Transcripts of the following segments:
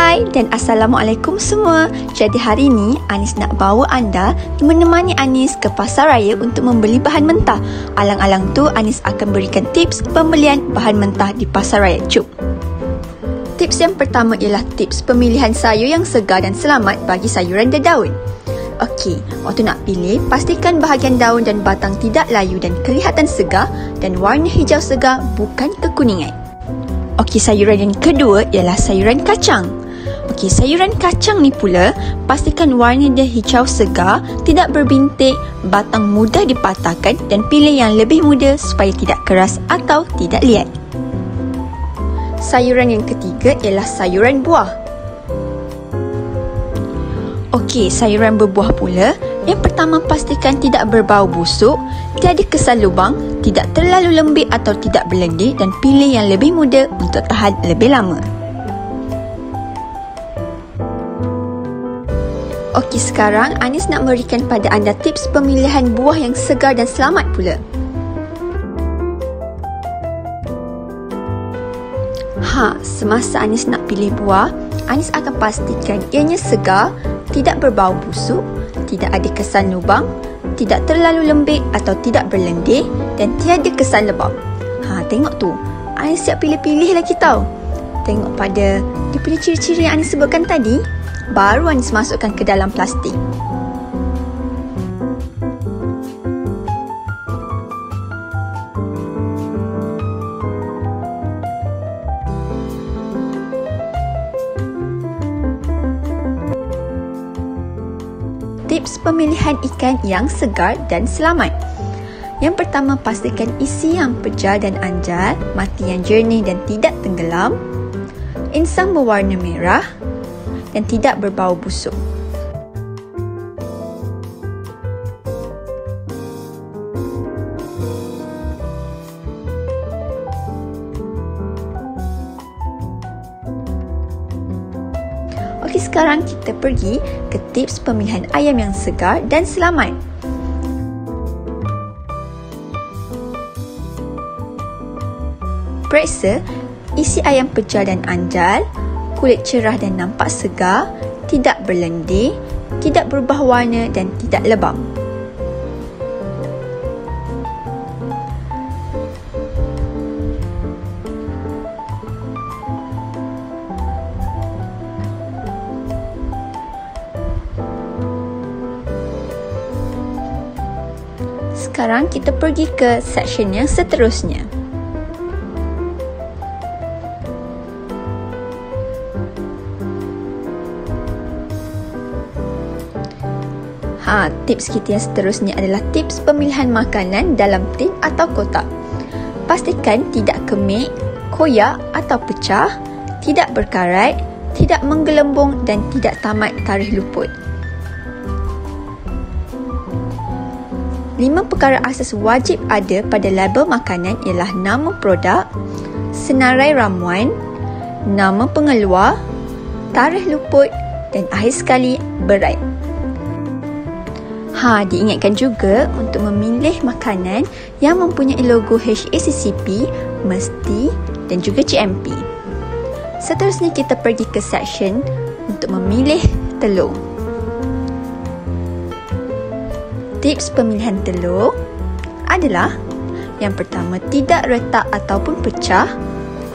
Hai dan Assalamualaikum semua. Jadi hari ini Anis nak bawa anda menemani Anis ke pasar raya untuk membeli bahan mentah. Alang-alang tu Anis akan berikan tips pembelian bahan mentah di pasar raya. Jom. Tips yang pertama ialah tips pemilihan sayur yang segar dan selamat bagi sayuran berdaun. Okey, waktu nak pilih, pastikan bahagian daun dan batang tidak layu dan kelihatan segar dan warna hijau segar, bukan kekuningan. Okey, sayuran yang kedua ialah sayuran kacang. Okey, sayuran kacang ni pula, pastikan warna dia hijau segar, tidak berbintik, batang mudah dipatahkan dan pilih yang lebih muda supaya tidak keras atau tidak liat. Sayuran yang ketiga ialah sayuran buah. Okey, sayuran berbuah pula, yang pertama pastikan tidak berbau busuk, tiada kesan lubang, tidak terlalu lembik atau tidak berlendir dan pilih yang lebih muda untuk tahan lebih lama. Okey, sekarang Anis nak memberikan pada anda tips pemilihan buah yang segar dan selamat pula. Semasa Anis nak pilih buah, Anis akan pastikan ianya segar, tidak berbau busuk, tidak ada kesan lubang, tidak terlalu lembik atau tidak berlendir dan tiada kesan lebam. Tengok tu, Anis siap pilih-pilih lagi tau. Tengok pada dia punya ciri-ciri yang Anis sebutkan tadi, baru Anis masukkan ke dalam plastik. Tips pemilihan ikan yang segar dan selamat. Yang pertama, pastikan isi yang pejal dan anjal, mati yang jernih dan tidak tenggelam, insang berwarna merah dan tidak berbau busuk. Okey, sekarang kita pergi ke tips pemilihan ayam yang segar dan selamat. Periksa isi ayam pejal dan anjal, kulit cerah dan nampak segar, tidak berlendir, tidak berubah warna dan tidak lebam. Sekarang kita pergi ke section yang seterusnya. Tips kita yang seterusnya adalah tips pemilihan makanan dalam tin atau kotak. Pastikan tidak kemik, koyak atau pecah, tidak berkarat, tidak menggelembung dan tidak tamat tarikh luput. 5 perkara asas wajib ada pada label makanan ialah nama produk, senarai ramuan, nama pengeluar, tarikh luput dan akhir sekali berat. Diingatkan juga untuk memilih makanan yang mempunyai logo HACCP, mesti dan juga GMP. Seterusnya kita pergi ke section untuk memilih telur. Tips pemilihan telur adalah yang pertama, tidak retak ataupun pecah,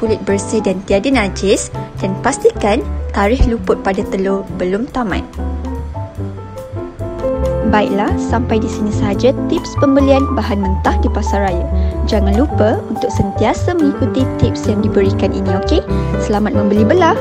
kulit bersih dan tiada najis dan pastikan tarikh luput pada telur belum tamat. Baiklah, sampai di sini sahaja tips pembelian bahan mentah di pasar raya. Jangan lupa untuk sentiasa mengikuti tips yang diberikan ini, okey? Selamat membeli belah!